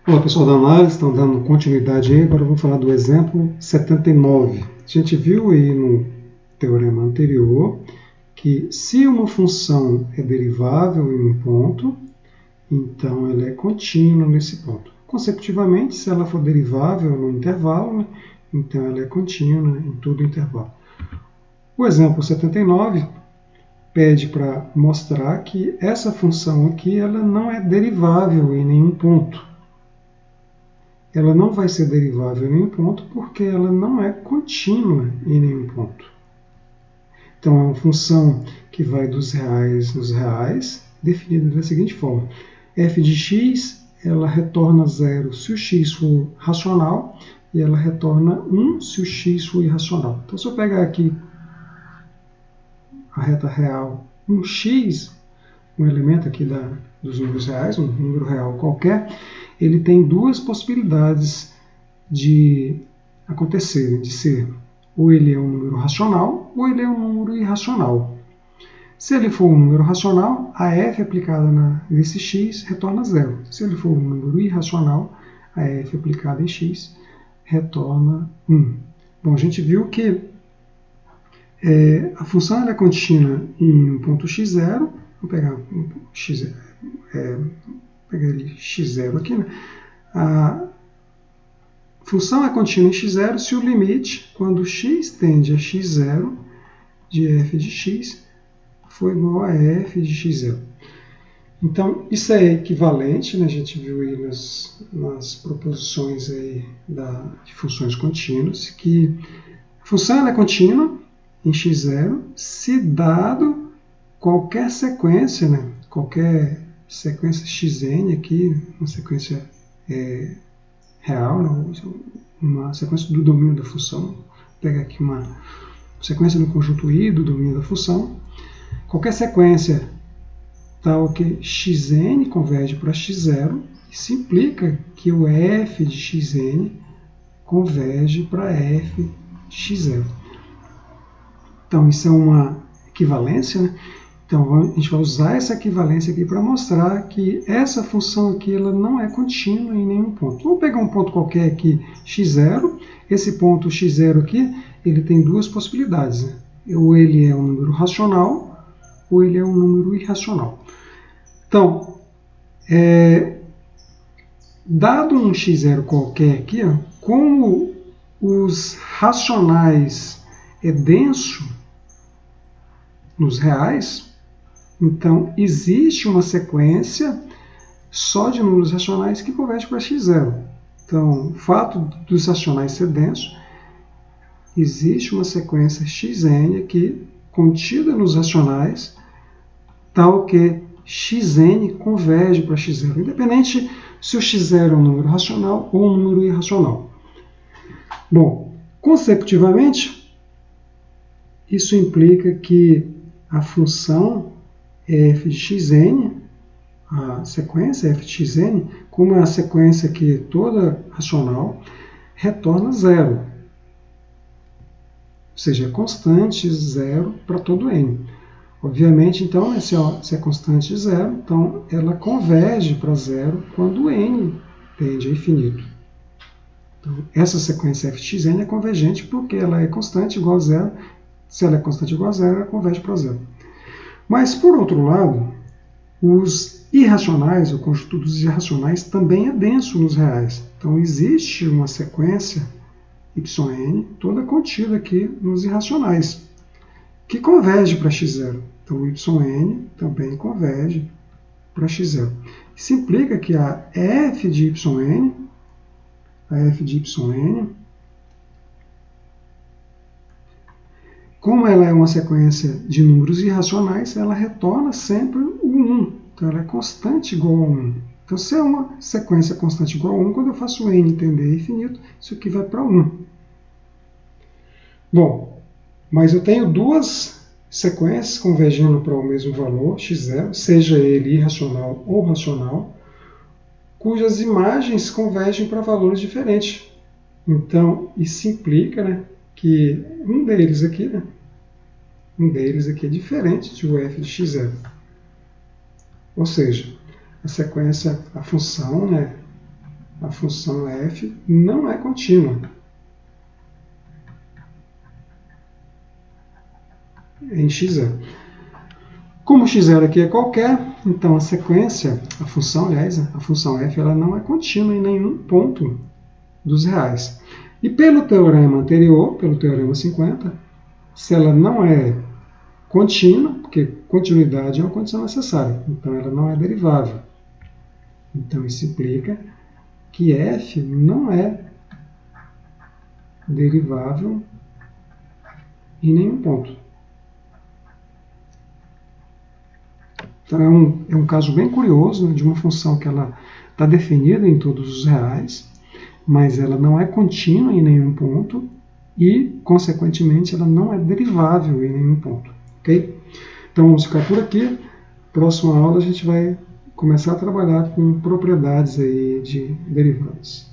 Olá pessoal da análise, estão dando continuidade aí, agora vamos falar do exemplo 79. A gente viu aí no teorema anterior que se uma função é derivável em um ponto, então ela é contínua nesse ponto. Consecutivamente, se ela for derivável no intervalo, então ela é contínua em todo o intervalo. O exemplo 79 pede para mostrar que essa função aqui ela não é derivável em nenhum ponto. Ela não vai ser derivável em nenhum ponto porque ela não é contínua em nenhum ponto. Então, é uma função que vai dos reais nos reais, definida da seguinte forma. f de x, ela retorna 0 se o x for racional e ela retorna 1 se o x for irracional. Então, se eu pegar aqui a reta real 1x, um elemento aqui dos números reais, um número real qualquer, ele tem duas possibilidades de acontecer, de ser ou ele é um número racional ou ele é um número irracional. Se ele for um número racional, a f aplicada nesse x retorna 0. Se ele for um número irracional, a f aplicada em x retorna 1. Bom, a gente viu que a função é contínua em um ponto x0. Vou pegar um x0, pegar ele x0 aqui, né? A função é contínua em x0 se o limite, quando x tende a x0, de f de x, for igual a f de x0. Então, isso é equivalente, né? A gente viu aí nas proposições aí de funções contínuas, que a função é contínua em x0 se dado qualquer sequência, né? Qualquer sequência xn aqui, uma sequência real, uma sequência do domínio da função. Vou pegar aqui uma sequência no conjunto I do domínio da função. Qualquer sequência tal que xn converge para x0, isso implica que o f de xn converge para f de x0. Então, isso é uma equivalência, né? Então, a gente vai usar essa equivalência aqui para mostrar que essa função aqui ela não é contínua em nenhum ponto. Vamos pegar um ponto qualquer aqui, x0. Esse ponto x0 aqui, ele tem duas possibilidades, né? Ou ele é um número racional, ou ele é um número irracional. Então, dado um x0 qualquer aqui, ó, como os racionais é denso nos reais, então existe uma sequência só de números racionais que converte para x0. Então, o fato dos racionais ser densos, existe uma sequência xn aqui contida nos racionais, tal que xn converge para x0, independente se o x0 é um número racional ou um número irracional. Bom, consecutivamente, isso implica que a função f de xn, a sequência f de xn, como é a sequência aqui toda racional, retorna 0. Ou seja, é constante 0 para todo n. Obviamente, então, se é constante 0, então ela converge para 0 quando n tende a infinito. Então, essa sequência f de xn é convergente porque ela é constante igual a 0. Se ela é constante igual a 0, ela converge para 0. Mas, por outro lado, os irracionais, o conjunto dos irracionais, também é denso nos reais. Então, existe uma sequência yn, toda contida aqui nos irracionais, que converge para x0. Então, o yn também converge para x0. Isso implica que a f de yn, como ela é uma sequência de números irracionais, ela retorna sempre o 1. Então, ela é constante igual a 1. Então, se é uma sequência constante igual a 1, quando eu faço n tender a infinito, isso aqui vai para 1. Bom, mas eu tenho duas sequências convergindo para o mesmo valor, x0, seja ele irracional ou racional, cujas imagens convergem para valores diferentes. Então, isso implica, né, que um deles aqui é diferente de o f de x0. Ou seja, a sequência, a função, né, a função f não é contínua em x0. Como x0 aqui é qualquer, então a sequência, a função, aliás, a função f, ela não é contínua em nenhum ponto dos reais. E pelo teorema anterior, pelo teorema 50, se ela não é contínua, porque continuidade é uma condição necessária, então ela não é derivável. Então isso implica que f não é derivável em nenhum ponto. Então é um caso bem curioso, né, de uma função que ela está definida em todos os reais, mas ela não é contínua em nenhum ponto e, consequentemente, ela não é derivável em nenhum ponto. Okay? Então vamos ficar por aqui. Próxima aula a gente vai começar a trabalhar com propriedades aí de derivadas.